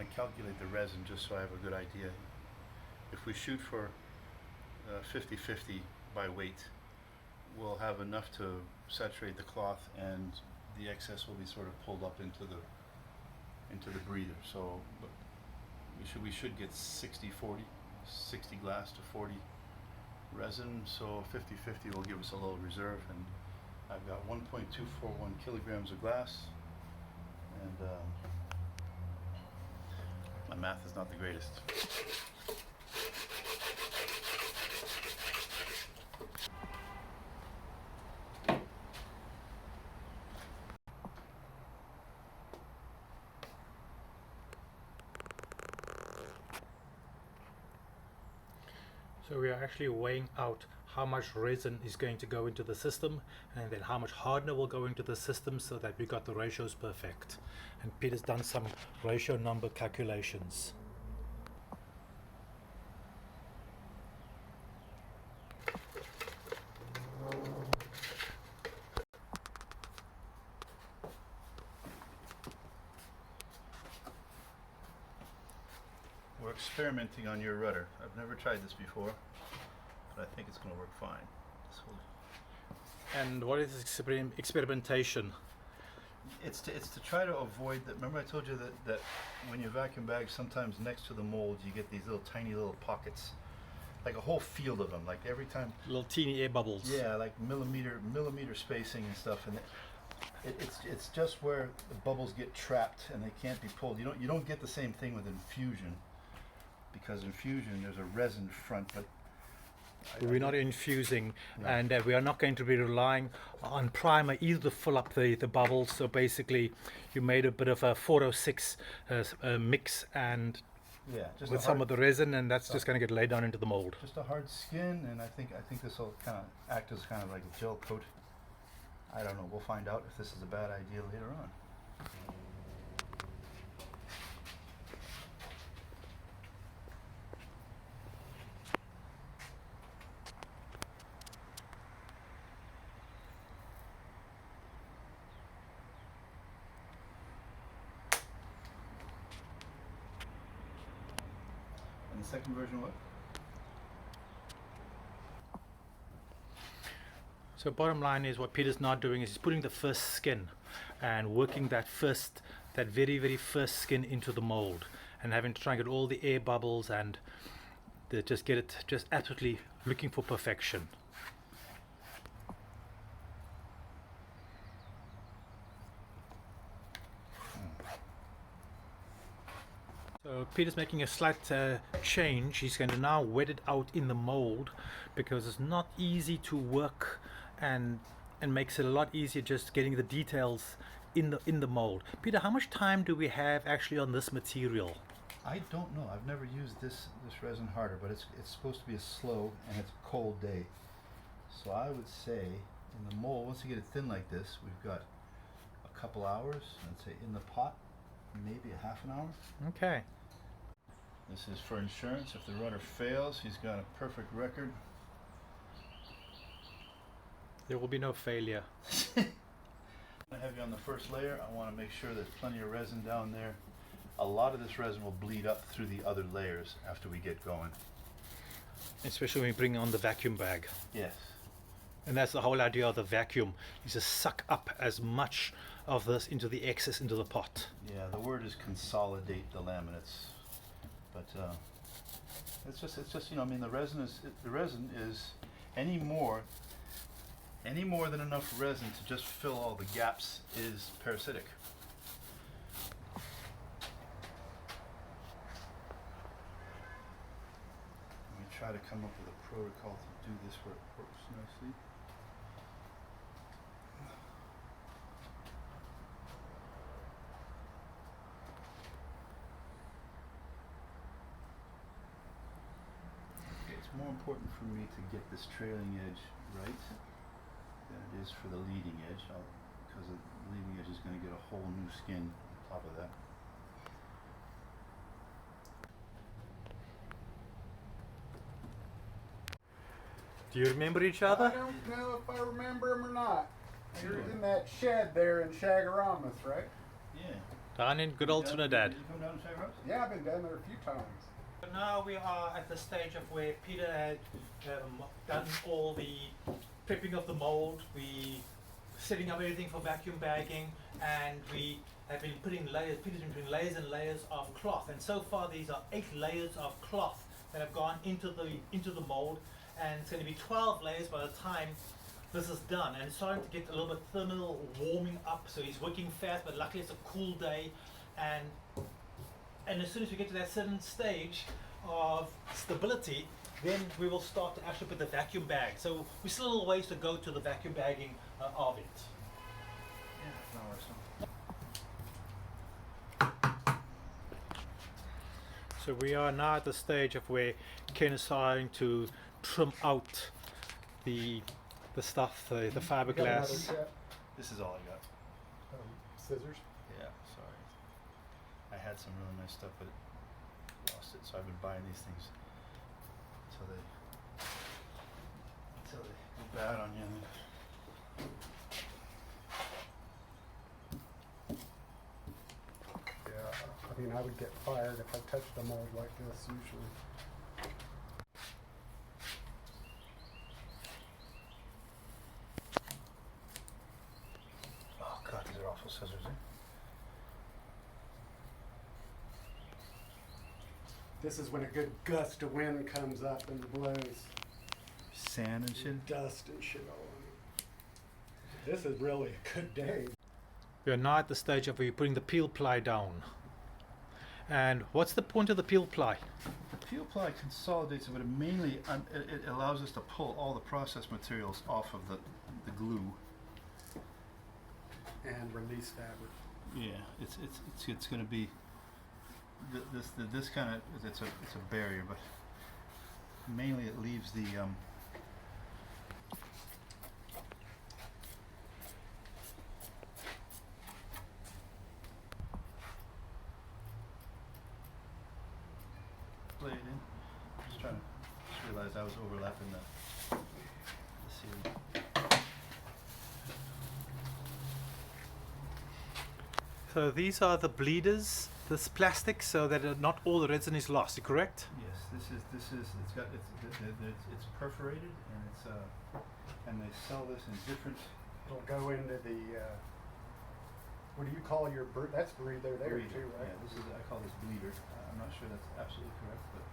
want to calculate the resin just so I have a good idea. If we shoot for 50-50 by weight, we'll have enough to saturate the cloth, and the excess will be sort of pulled up into the breather. So but we should get 60-40, 60 glass to 40 resin. So 50-50 will give us a little reserve, and I've got 1.241 kilograms of glass, and my math is not the greatest. So we are actually weighing out how much resin is going to go into the system, and then how much hardener will go into the system, so that we got the ratios perfect. And Peter's done some ratio number calculations. We're experimenting on your rudder. I've never tried this before, but I think it's going to work fine. And what is experimentation? It's to try to avoid that. Remember I told you that when you vacuum bag, sometimes next to the mold you get these little tiny little pockets, like a whole field of them, like every time. Little teeny air bubbles. Yeah, like millimeter spacing and stuff, and it's just where the bubbles get trapped and they can't be pulled. You don't get the same thing with infusion, because infusion there's a resin front, but we're not infusing, no. And we are not going to be relying on primer either to fill up the bubbles. So basically you made a bit of a 406 mix, and yeah, just with some of the resin, and that's just going to get laid down into the mold. Just a hard skin, and I think this will kind of act as kind of like a gel coat. I don't know, we'll find out if this is a bad idea later on. And the second version what? So bottom line is, what Peter's not doing is he's putting the first skin and working that very, very first skin into the mold, and having to try and get all the air bubbles and just get it just absolutely looking for perfection. So Peter's making a slight change. He's going to now wet it out in the mold, because it's not easy to work, and makes it a lot easier just getting the details in the mold. Peter, how much time do we have actually on this material? I don't know. I've never used this resin harder, but it's supposed to be a slow, and it's a cold day. So I would say in the mold, once you get it thin like this, we've got a couple hours. I'd say in the pot, maybe a half an hour. Okay. This is for insurance. If the rudder fails, he's got a perfect record. There will be no failure. I have you on the first layer. I want to make sure there's plenty of resin down there. A lot of this resin will bleed up through the other layers after we get going. Especially when we bring on the vacuum bag. Yes. And that's the whole idea of the vacuum, is to suck up as much of this into the excess into the pot. Yeah, the word is consolidate the laminates, but it's just I mean, the resin is any more than enough resin to just fill all the gaps is parasitic. We try to come up with a protocol to do this where it works nicely. It's more important for me to get this trailing edge right than it is for the leading edge, because the leading edge is going to get a whole new skin on top of that. Do you remember each other? I don't know if I remember him or not. You're in that shed there in Shagaramas, right? Yeah. Down in good old Trinidad. Did you come down and check out? Yeah, I've been down there a few times. But now we are at the stage of where Peter had done all the prepping of the mold. We setting up everything for vacuum bagging, and we have been putting layers. Peter's been putting layers and layers of cloth, and so far these are 8 layers of cloth that have gone into the mold, and it's going to be 12 layers by the time this is done. And it's starting to get a little bit thermal warming up, so he's working fast, but luckily it's a cool day, and as soon as we get to that certain stage of stability, then we will start to actually put the vacuum bag. So we still a little ways to go to the vacuum bagging of it. Yeah, no, so. So we are now at the stage of where Ken is starting to trim out the stuff, the You got another fiberglass. set, This is all I got. scissors. Yeah, sorry. I had some really nice stuff, but lost it. So I've been buying these things until they go bad on you. Yeah, I mean, I would get fired if I touched a mold like this usually. Oh God, these are awful scissors, eh? This is when a good gust of wind comes up and blows Sand and shit. dust and shit all on it. This is really a good day. We are now at the stage of where you're putting the peel ply down. And what's the point of the peel ply? The peel ply consolidates it, but it mainly it allows us to pull all the process materials off of the glue. And release fabric. Yeah, it's going to be this kind of it's a barrier, but mainly it leaves the play it in. Just realized I was overlapping the seam. So these are the bleeders, this plastic, so that not all the resin is lost, correct? Yes, this is it's perforated and they sell this in different It'll go into the, what do you call your, that's breather there breeder. too, right? Yeah, this is I call this bleeder. I'm not sure that's absolutely correct, but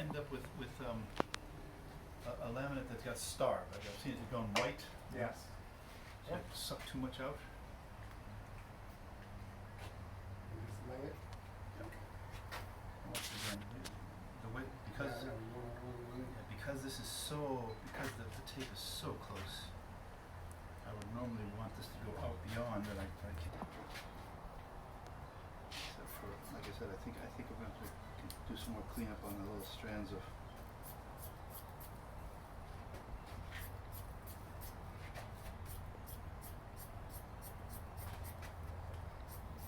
end up with a laminate that's got star. Like I've seen it going white. Yes. So it suck too much out. You just lay it. Once again, the way because Yeah, no, you wanna- because this is because the tape is so close. I would normally want this to go out beyond, but I can't. Except for, like I said, I think we're going to do some more cleanup on the little strands of.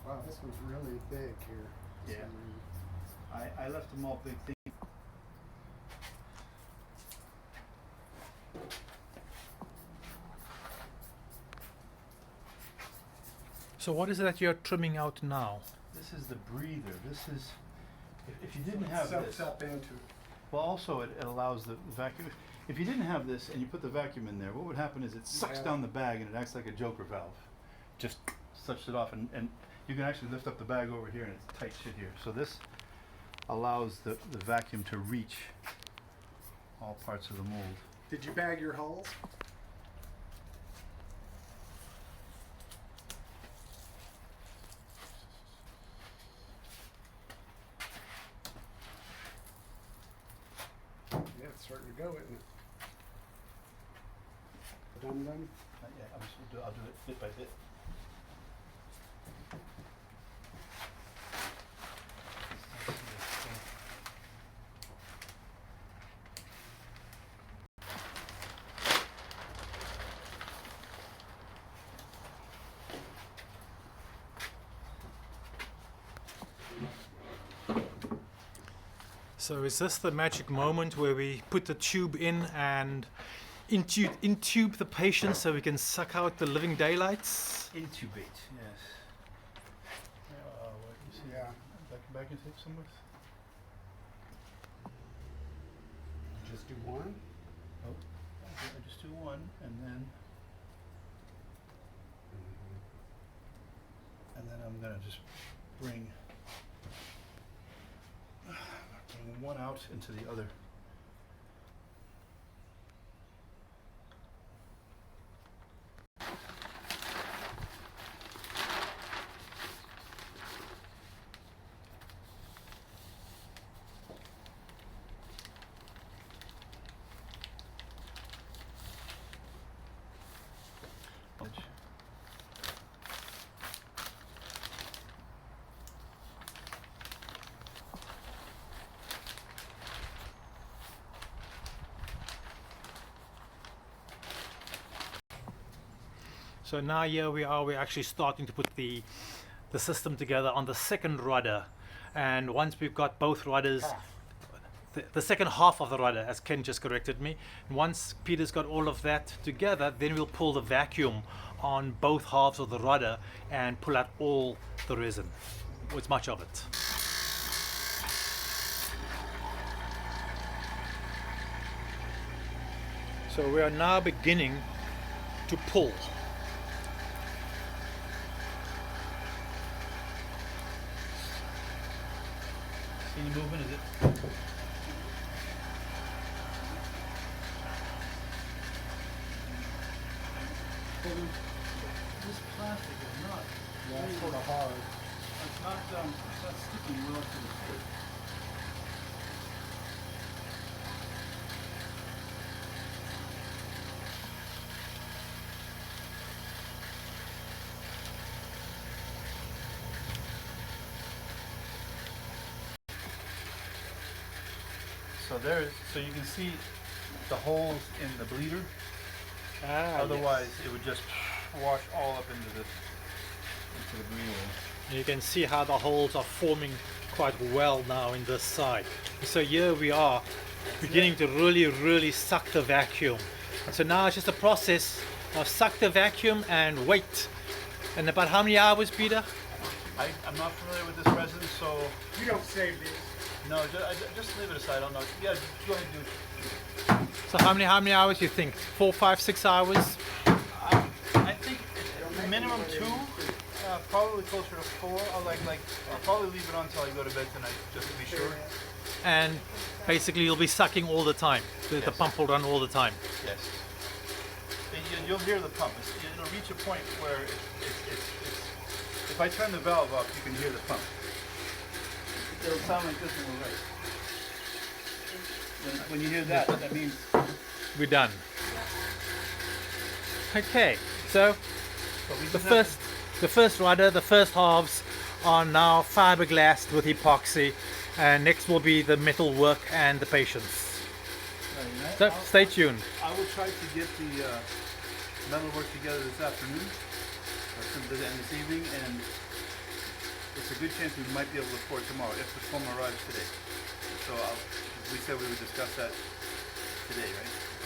Wow, this was really big here. for Yeah. some reason. I left them all big things. So what is it that you're trimming out now? This is the breather. This is if you didn't It have soaks this. up into it. Well, also it allows the vacuum. If you didn't have this and you put the vacuum in there, what would happen is it sucks Yeah. down the bag and it acts like a joker valve. Just sucks it off, and you can actually lift up the bag over here and it's tight shit here. So this allows the vacuum to reach all parts of the mold. Did you bag your hulls? Yeah, it's starting to go, isn't it? Dum dum. Not yet. I'll do it bit by bit. So is this the magic moment where we put the tube in and intube the patient so we can suck out the living daylights? Intubate, yes. Yeah. Come back and take some with. Just do one. Oh, I just do one, and then I'm gonna just bring one out into the other. So now here we are, we're actually starting to put the system together on the second rudder. And once we've got both rudders, the second half of the rudder, as Ken just corrected me, once Peter's got all of that together, then we'll pull the vacuum on both halves of the rudder and pull out all the resin, or as much of it. So we are now beginning to pull. Any movement, is it? This plastic is not. Yeah, it's sort of hard. It's not sticking well to the tape. So you can see the holes in the bleeder. Otherwise, it would just wash all up into the bleeder. You can see how the holes are forming quite well now in this side. So here we are beginning to really suck the vacuum. So now it's just a process of suck the vacuum and wait. And about how many hours, Peter? I'm not familiar with this resin, so You don't save these. no, just leave it aside. I don't know. Yeah, go ahead and do it. So how many hours you think? 4, 5, 6 hours? I think minimum 2, probably closer to 4. I'll probably leave it on until I go to bed tonight, just to be sure. And basically you'll be sucking all the time. The Yes. pump will run all the time. Yes. You'll hear the pump. It'll reach a point where if I turn the valve up, you can hear the pump. It'll sound like this when we're right. When you hear that, that means We're done. Okay, so the first rudder, the first halves are now fiberglassed with epoxy, and next will be the metal work and the patience. So stay tuned. I will try to get the metal work together this afternoon, and this evening, and it's a good chance we might be able to pour it tomorrow if the foam arrives today. So we said we would discuss that today, right?